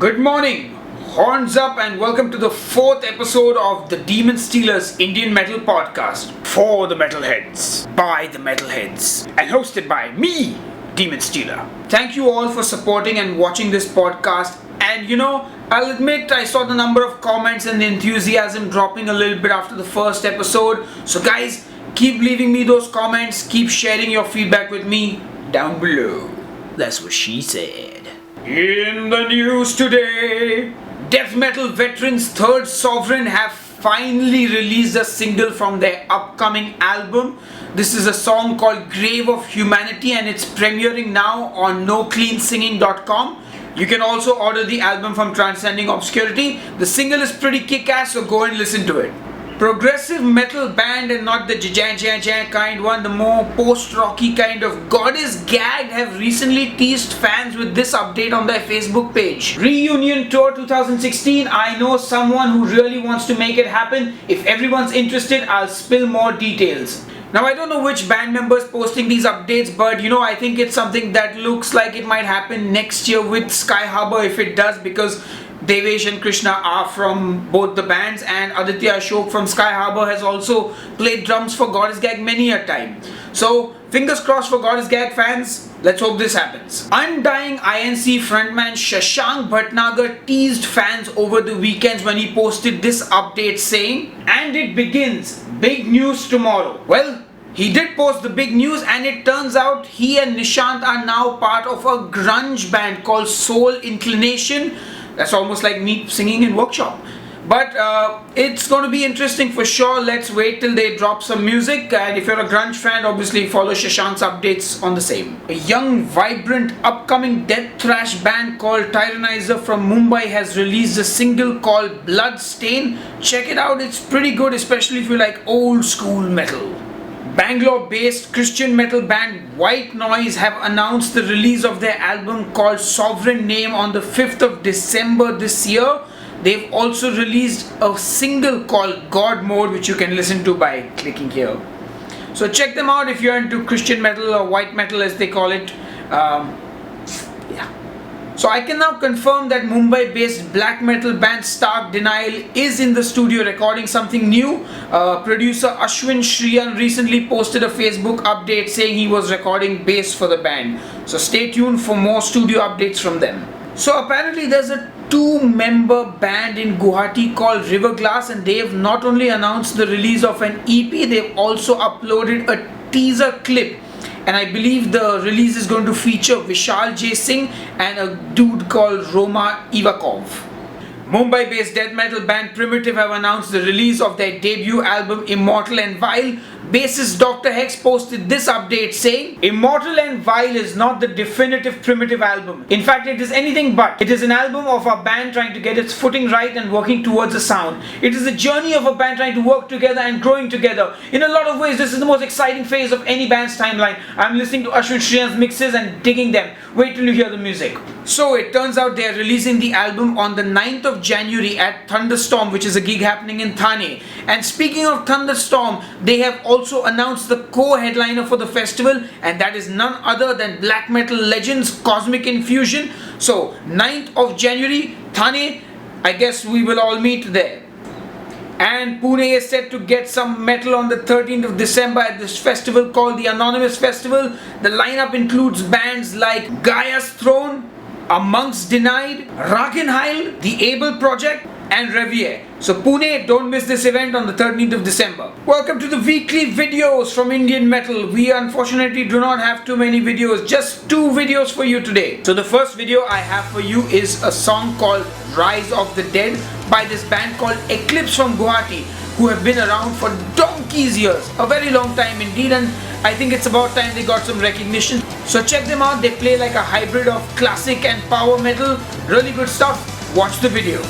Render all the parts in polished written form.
Good morning, horns up, and welcome to the fourth episode of the Demonstealer's Indian Metal Podcast for the metalheads, by the metalheads, and hosted by me, Demonstealer. Thank you all for supporting and watching this podcast. And I'll admit I saw the number of comments and the enthusiasm dropping a little bit after the first episode. So guys, keep leaving me those comments, keep sharing your feedback with me down below. That's what she said. In the news today, death metal veterans Third Sovereign have finally released a single from their upcoming album. This is a song called Grave of Humanity and it's premiering now on nocleansinging.com. You can also order the album from Transcending Obscurity. The single is pretty kick-ass, so go and listen to it. Progressive metal band, and not the ja kind one, the more post-rocky kind of Goddess Gag have recently teased fans with this update on their Facebook page. Reunion Tour 2016, I know someone who really wants to make it happen. If everyone's interested, I'll spill more details. Now I don't know which band members posting these updates, but I think it's something that looks like it might happen next year with Sky Harbor if it does, because Devesh and Krishna are from both the bands, and Aditya Ashok from Sky Harbor has also played drums for Goddess Gag many a time. So fingers crossed for Goddess Gag fans. Let's hope this happens. Undying INC frontman Shashank Bhatnagar teased fans over the weekends when he posted this update saying, "And it begins, big news tomorrow." Well, he did post the big news, and it turns out he and Nishant are now part of a grunge band called Soul Inclination. That's almost like me singing in workshop. But it's going to be interesting for sure. Let's wait till they drop some music. And if you're a grunge fan, obviously follow Shashank's updates on the same. A young, vibrant, upcoming death thrash band called Tyrannizer from Mumbai has released a single called Bloodstain. Check it out. It's pretty good, especially if you like old school metal. Bangalore-based Christian metal band White Noise have announced the release of their album called Sovereign Name on the 5th of December this year. They've also released a single called God Mode, which you can listen to by clicking here. So check them out if you're into Christian metal or white metal as they call it. So I can now confirm that Mumbai-based black metal band Stark Denial is in the studio recording something new. Producer Ashwin Shriyan recently posted a Facebook update saying he was recording bass for the band. So stay tuned for more studio updates from them. So apparently there's a 2-member band in Guwahati called Riverglass, and they've not only announced the release of an EP, they've also uploaded a teaser clip. And I believe the release is going to feature Vishal J. Singh and a dude called Roma Ivakov. Mumbai-based death metal band Primitive have announced the release of their debut album Immortal and Vile. Bassist Dr. Hex posted this update saying, "Immortal and Vile is not the definitive Primitive album. In fact, it is anything but. It is an album of our band trying to get its footing right and working towards a sound. It is a journey of a band trying to work together and growing together. In a lot of ways, this is the most exciting phase of any band's timeline. I'm listening to Ashwin Shriyan's mixes and digging them. Wait till you hear the music." So it turns out they are releasing the album on the 9th of January at Thunderstorm, which is a gig happening in Thane. And speaking of Thunderstorm, they have also announced the co-headliner for the festival, and that is none other than black metal legends Cosmic Infusion. So 9th of January, Thane, I guess we will all meet there. And Pune is set to get some metal on the 13th of December at this festival called the Anonymous Festival. The lineup includes bands like Gaia's Throne, Amongst Denied, Ragnheil, The Able Project, and Revier. So Pune, don't miss this event on the 13th of December. Welcome to the weekly videos from Indian Metal. We unfortunately do not have too many videos, just 2 videos for you today. So the first video I have for you is a song called Rise of the Dead by this band called Eclipse from Guwahati, who have been around for donkey's years, a very long time indeed, and I think it's about time they got some recognition. So check them out. They play like a hybrid of classic and power metal. Really good stuff. Watch the video.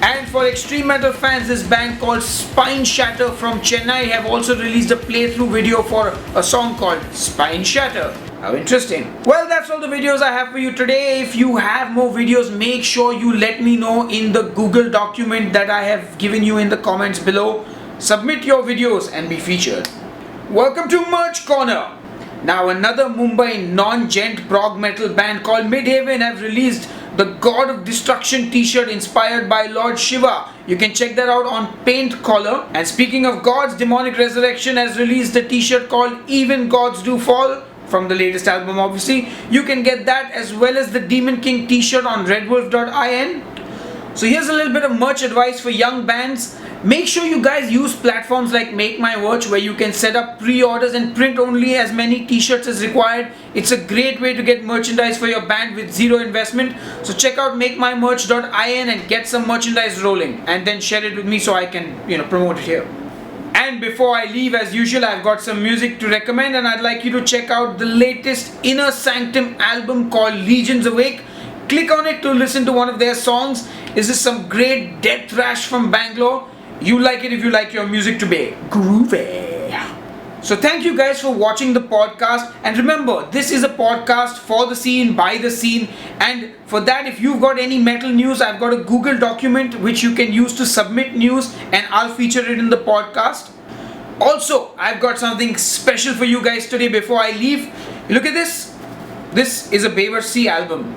And for extreme metal fans, this band called Spine Shatter from Chennai have also released a playthrough video for a song called Spine Shatter. How interesting. Well, that's all the videos I have for you today. If you have more videos, make sure you let me know in the Google document that I have given you in the comments below. Submit your videos and be featured. Welcome to Merch Corner. Now another Mumbai non-gent prog metal band called Midhaven have released the God of Destruction t-shirt inspired by Lord Shiva. You can check that out on Paint Collar. And speaking of gods, Demonic Resurrection has released a t-shirt called Even Gods Do Fall, from the latest album obviously. You can get that as well as the Demon King t-shirt on redwolf.in. So here's a little bit of merch advice for young bands. Make sure you guys use platforms like Make My Merch, where you can set up pre-orders and print only as many t-shirts as required. It's a great way to get merchandise for your band with zero investment. So check out makemymerch.in and get some merchandise rolling, and then share it with me so I can, promote it here. And before I leave, as usual, I've got some music to recommend, and I'd like you to check out the latest Inner Sanctum album called Legions Awake. Click on it to listen to one of their songs. This is some great death thrash from Bangalore. You like it if you like your music to be groovy. So thank you guys for watching the podcast, and remember, this is a podcast for the scene, by the scene, and for that, if you've got any metal news, I've got a Google document which you can use to submit news, and I'll feature it in the podcast. Also, I've got something special for you guys today before I leave. Look at this. This is a Baver C album.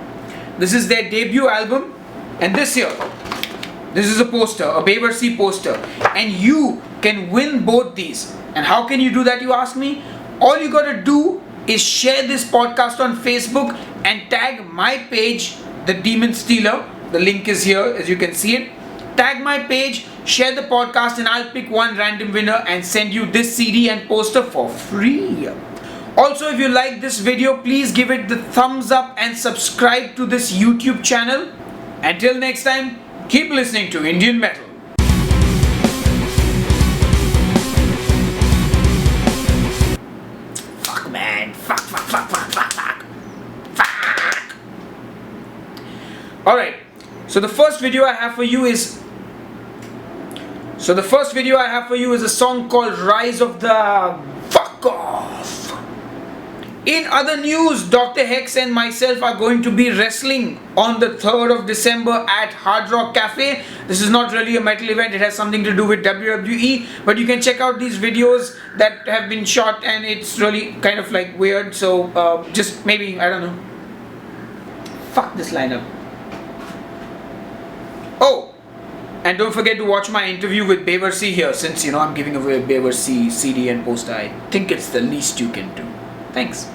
This is their debut album, and this is a poster, a Baver C poster, and you can win both these. And how can you do that, you ask me? All you gotta do is share this podcast on Facebook and tag my page, The Demonstealer. The link is here, as you can see it. Tag my page, share the podcast, and I'll pick one random winner and send you this CD and poster for free. Also, if you like this video, please give it the thumbs up and subscribe to this YouTube channel. Until next time, keep listening to Indian metal. Fuck, man. Fuck. Alright, so the first video I have for you is a song called Rise of the Fuck Off. In other news, Dr. Hex and myself are going to be wrestling on the 3rd of December at Hard Rock Cafe. This is not really a metal event, it has something to do with WWE, but you can check out these videos that have been shot, and it's really kind of like weird, so just maybe, I don't know. Fuck this lineup. Oh! And don't forget to watch my interview with Baver C here, since I'm giving away a Baver C CD and poster. I think it's the least you can do. Thanks.